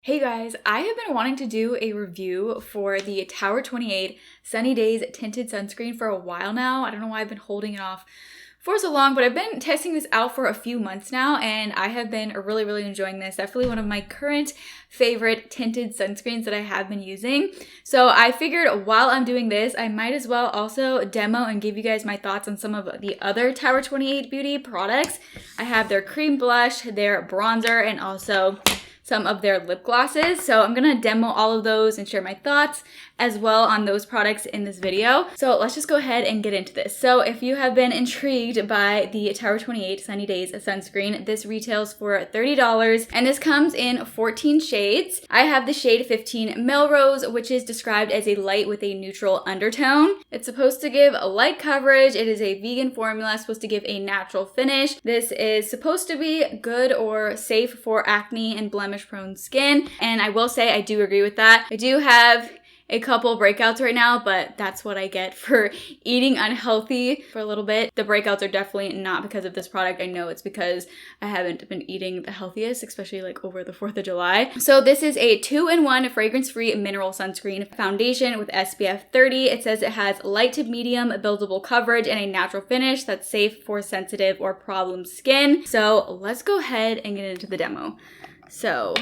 Hey guys, I have been wanting to do a review for the Tower 28 Sunny Days Tinted Sunscreen for a while now. I don't know why I've been holding it off for so long, but I've been testing this out for a few months now and I have been really enjoying this. Definitely one of my current favorite tinted sunscreens that I have been using. So I figured while I'm doing this, I might as well also demo and give you guys my thoughts on some of the other Tower 28 Beauty products. I have their cream blush, their bronzer, and also some of their lip glosses. So I'm gonna demo all of those and share my thoughts as well on those products in this video. So let's just go ahead and get into this. So if you have been intrigued by the Tower 28 Sunny Days Sunscreen, this retails for $30 and this comes in 14 shades. I have the shade 15 Melrose, which is described as a light with a neutral undertone. It's supposed to give a light coverage. It is a vegan formula, supposed to give a natural finish. This is supposed to be good or safe for acne and blemish prone skin. And I will say I do agree with that. I do have a couple breakouts right now, but that's what I get for eating unhealthy for a little bit. The breakouts are definitely not because of this product. I know it's because I haven't been eating the healthiest, especially like over the 4th of July. So this is a 2-in-1 fragrance-free mineral sunscreen foundation with SPF 30. It says it has light to medium buildable coverage and a natural finish that's safe for sensitive or problem skin. So let's go ahead and get into the demo. So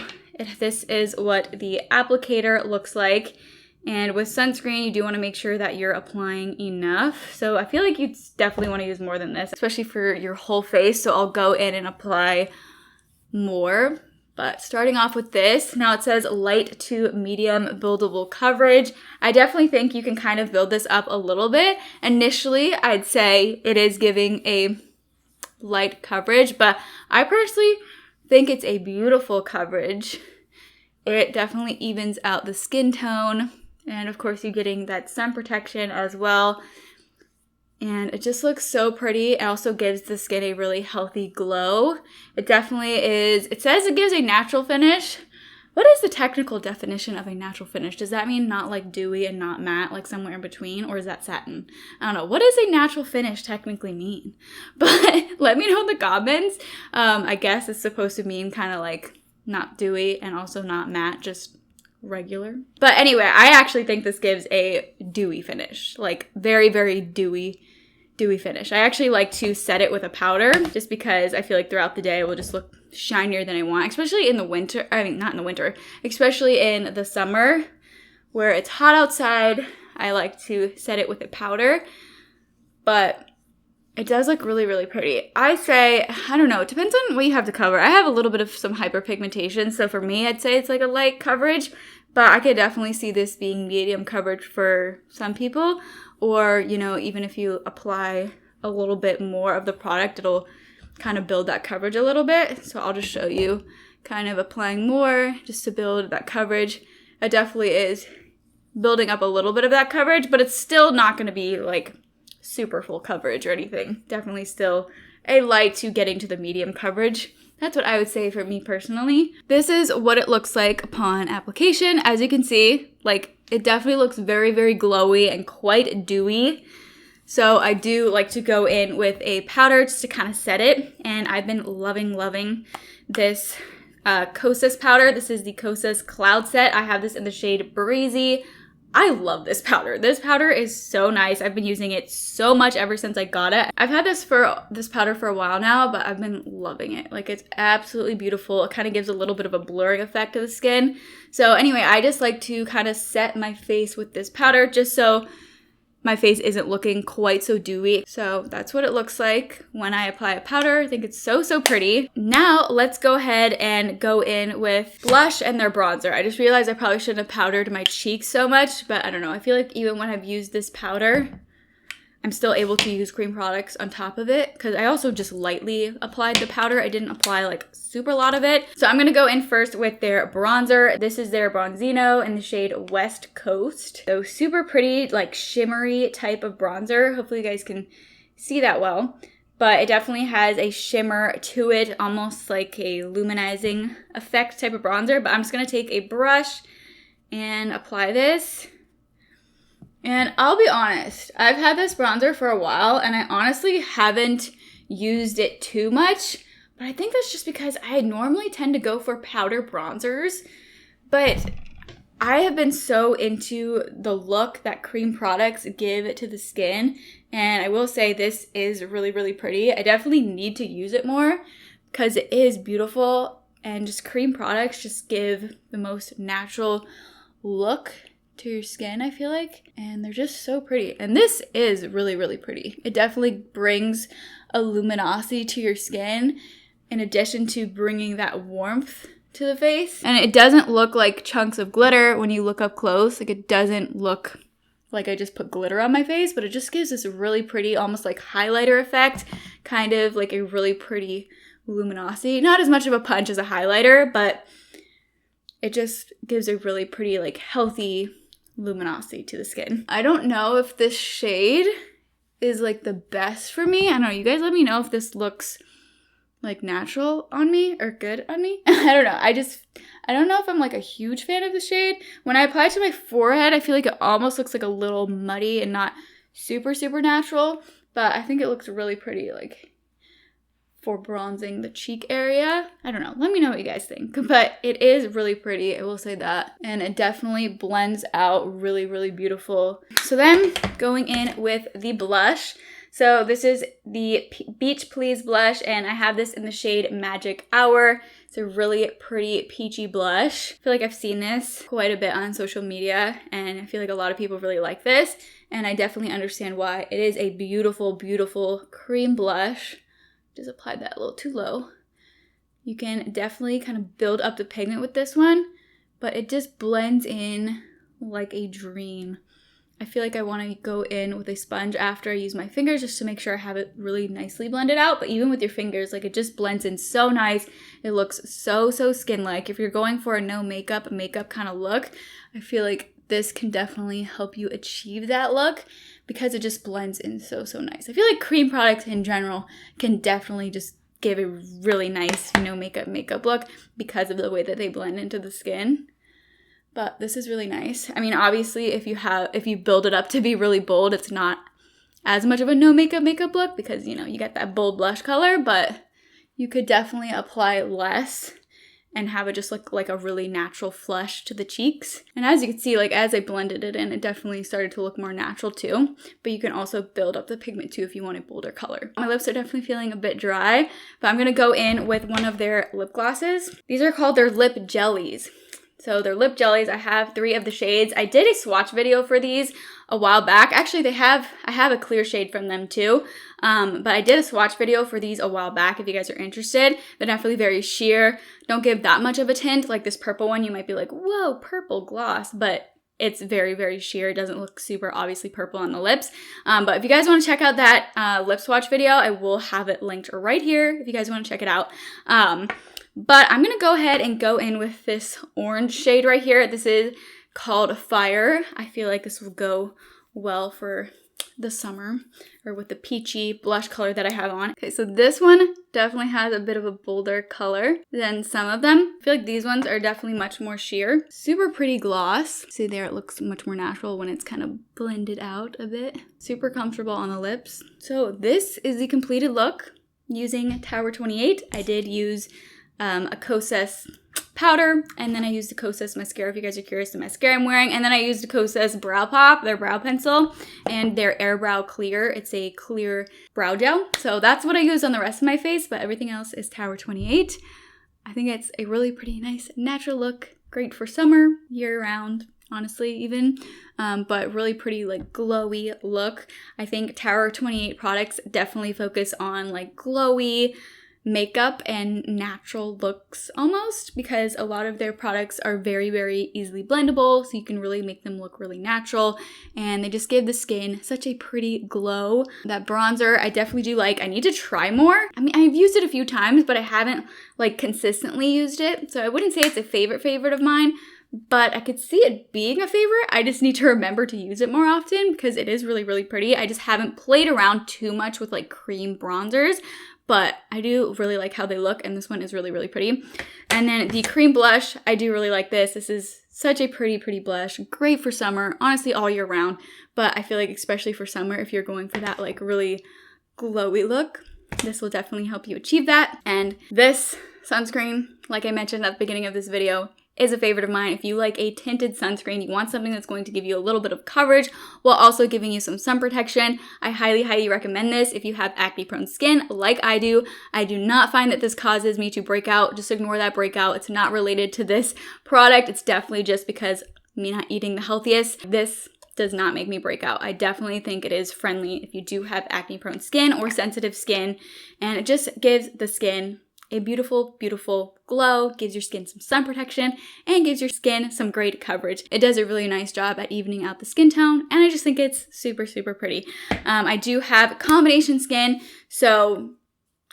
this is what the applicator looks like. And with sunscreen, you do want to make sure that you're applying enough. So I feel like you definitely want to use more than this, especially for your whole face. So I'll go in and apply more. But starting off with this, now it says light to medium buildable coverage. I definitely think you can kind of build this up a little bit. Initially, I'd say it is giving a light coverage, but I personally think it's a beautiful coverage. It definitely evens out the skin tone. And of course, you're getting that sun protection as well. And it just looks so pretty. It also gives the skin a really healthy glow. It definitely is, it says it gives a natural finish. What is the technical definition of a natural finish? Does that mean not like dewy and not matte, like somewhere in between? Or is that satin? I don't know. What does a natural finish technically mean? But let me know in the comments. I guess it's supposed to mean kind of like not dewy and also not matte, just regular. But anyway, I actually think this gives a dewy finish, like very dewy finish. I actually like to set it with a powder just because I feel like throughout the day it will just look shinier than I want, especially in the winter. I mean, not in the winter, especially in the summer where it's hot outside. I like to set it with a powder, but it does look really pretty. I say, I don't know, it depends on what you have to cover. I have a little bit of some hyperpigmentation, so for me, I'd say it's like a light coverage, but I could definitely see this being medium coverage for some people, or, you know, even if you apply a little bit more of the product, it'll kind of build that coverage a little bit. So I'll just show you kind of applying more just to build that coverage. It definitely is building up a little bit of that coverage, but it's still not going to be like super full coverage or anything. Definitely still a light to getting to the medium coverage. That's what I would say for me personally. This is what it looks like upon application. As you can see, like it definitely looks very glowy and quite dewy. So I do like to go in with a powder just to kind of set it. And I've been loving this Kosas powder. This is the Kosas Cloud Set. I have this in the shade Breezy. I love this powder. This powder is so nice. I've been using it so much ever since I got it. I've had this powder for a while now, but I've been loving it. Like, it's absolutely beautiful. It kind of gives a little bit of a blurring effect to the skin. So anyway, I just like to kind of set my face with this powder just so my face isn't looking quite so dewy. So that's what it looks like when I apply a powder. I think it's so pretty. Now let's go ahead and go in with blush and their bronzer. I just realized I probably shouldn't have powdered my cheeks so much, but I don't know. I feel like even when I've used this powder, I'm still able to use cream products on top of it because I also just lightly applied the powder. I didn't apply like super lot of it. So I'm going to go in first with their bronzer. This is their Bronzino in the shade West Coast. So super pretty, like shimmery type of bronzer. Hopefully you guys can see that well. But it definitely has a shimmer to it, almost like a luminizing effect type of bronzer. But I'm just going to take a brush and apply this. And I'll be honest, I've had this bronzer for a while and I honestly haven't used it too much, but I think that's just because I normally tend to go for powder bronzers But I have been so into the look that cream products give to the skin, and I will say this is really, really pretty. I definitely need to use it more because it is beautiful, and just cream products just give the most natural look to your skin, I feel like, and they're just so pretty. And this is really, really pretty. It definitely brings a luminosity to your skin in addition to bringing that warmth to the face. And it doesn't look like chunks of glitter when you look up close. Like, it doesn't look like I just put glitter on my face, but it just gives this really pretty, almost like highlighter effect, kind of like a really pretty luminosity. Not as much of a punch as a highlighter, but it just gives a really pretty, like, healthy luminosity to the skin. I don't know if this shade is like the best for me. I don't know. You guys let me know if this looks like natural on me or good on me. I don't know. I don't know if I'm like a huge fan of the shade. When I apply it to my forehead, I feel like it almost looks like a little muddy and not super, super natural. But I think it looks really pretty, like, for bronzing the cheek area. I don't know. Let me know what you guys think. But it is really pretty, I will say that. And it definitely blends out really, really beautiful. So then going in with the blush. So this is the BeachPlease blush, and I have this in the shade Magic Hour. It's a really pretty peachy blush. I feel like I've seen this quite a bit on social media, and I feel like a lot of people really like this, and I definitely understand why. It is a beautiful, beautiful cream blush. Just applied that a little too low. You can definitely kind of build up the pigment with this one, but it just blends in like a dream. I feel like I want to go in with a sponge after I use my fingers just to make sure I have it really nicely blended out. But even with your fingers, like, it just blends in so nice. It looks so, so skin-like. If you're going for a no makeup kind of look, I feel like this can definitely help you achieve that look because it just blends in so, so nice. I feel like cream products in general can definitely just give a really nice no makeup look because of the way that they blend into the skin. But this is really nice. I mean, obviously, if you build it up to be really bold, it's not as much of a no makeup look because, you know, you get that bold blush color, but you could definitely apply less and have it just look like a really natural flush to the cheeks. And as you can see, like, as I blended it in, it definitely started to look more natural too. But you can also build up the pigment too if you want a bolder color. My lips are definitely feeling a bit dry, but I'm gonna go in with one of their lip glosses. These are called their lip jellies. So they're lip jellies. I have 3 of the shades. I did a swatch video for these a while back. Actually, I have a clear shade from them too. But I did a swatch video for these a while back if you guys are interested. They're definitely very sheer. Don't give that much of a tint. Like this purple one, you might be like, whoa, purple gloss. But it's very, very sheer. It doesn't look super obviously purple on the lips. But if you guys want to check out that lip swatch video, I will have it linked right here if you guys want to check it out. But I'm going to go ahead and go in with this orange shade right here. This is called Fire. I feel like this will go well for the summer or with the peachy blush color that I have on. Okay, so this one definitely has a bit of a bolder color than some of them. I feel like these ones are definitely much more sheer. Super pretty gloss. See there, it looks much more natural when it's kind of blended out a bit. Super comfortable on the lips. So this is the completed look using Tower 28. I did use a Kosas powder, and then I used the Kosas mascara if you guys are curious the mascara I'm wearing, and then I used the Kosas Brow Pop, their brow pencil, and their Air Brow Clear. It's a clear brow gel. So that's what I used on the rest of my face, but everything else is Tower 28. I think it's a really pretty nice natural look, great for summer, year round, honestly even, but really pretty like glowy look. I think Tower 28 products definitely focus on like glowy makeup and natural looks almost, because a lot of their products are very, very easily blendable, so you can really make them look really natural, and they just give the skin such a pretty glow. That bronzer I definitely do like. I need to try more. I mean, I've used it a few times, but I haven't like consistently used it, so I wouldn't say it's a favorite of mine, but I could see it being a favorite. I just need to remember to use it more often because it is really, really pretty. I just haven't played around too much with like cream bronzers, but I do really like how they look, and this one is really, really pretty. And then the cream blush, I do really like this. This is such a pretty, pretty blush. Great for summer, honestly all year round, but I feel like especially for summer, if you're going for that like really glowy look, this will definitely help you achieve that. And this sunscreen, like I mentioned at the beginning of this video, is a favorite of mine. If you like a tinted sunscreen, you want something that's going to give you a little bit of coverage while also giving you some sun protection, I highly, highly recommend this. If you have acne-prone skin like I do not find that this causes me to break out. Just ignore that breakout. It's not related to this product. It's definitely just because me not eating the healthiest. This does not make me break out. I definitely think it is friendly if you do have acne-prone skin or sensitive skin, and it just gives the skin a beautiful, beautiful glow, gives your skin some sun protection, and gives your skin some great coverage. It does a really nice job at evening out the skin tone, and I just think it's super, super pretty. I do have combination skin, so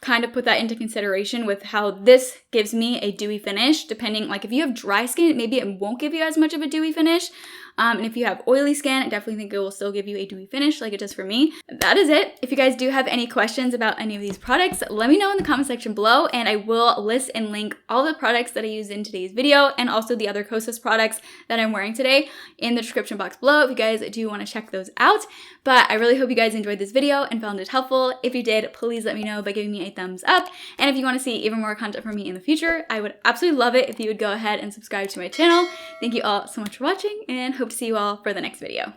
kind of put that into consideration with how this gives me a dewy finish. Depending, like if you have dry skin, maybe it won't give you as much of a dewy finish. And if you have oily skin, I definitely think it will still give you a dewy finish like it does for me. That is it. If you guys do have any questions about any of these products, let me know in the comment section below, and I will list and link all the products that I used in today's video and also the other Kosas products that I'm wearing today in the description box below if you guys do want to check those out. But I really hope you guys enjoyed this video and found it helpful. If you did, please let me know by giving me a thumbs up. And if you want to see even more content from me in the future, I would absolutely love it if you would go ahead and subscribe to my channel. Thank you all so much for watching, and hope to see you all for the next video.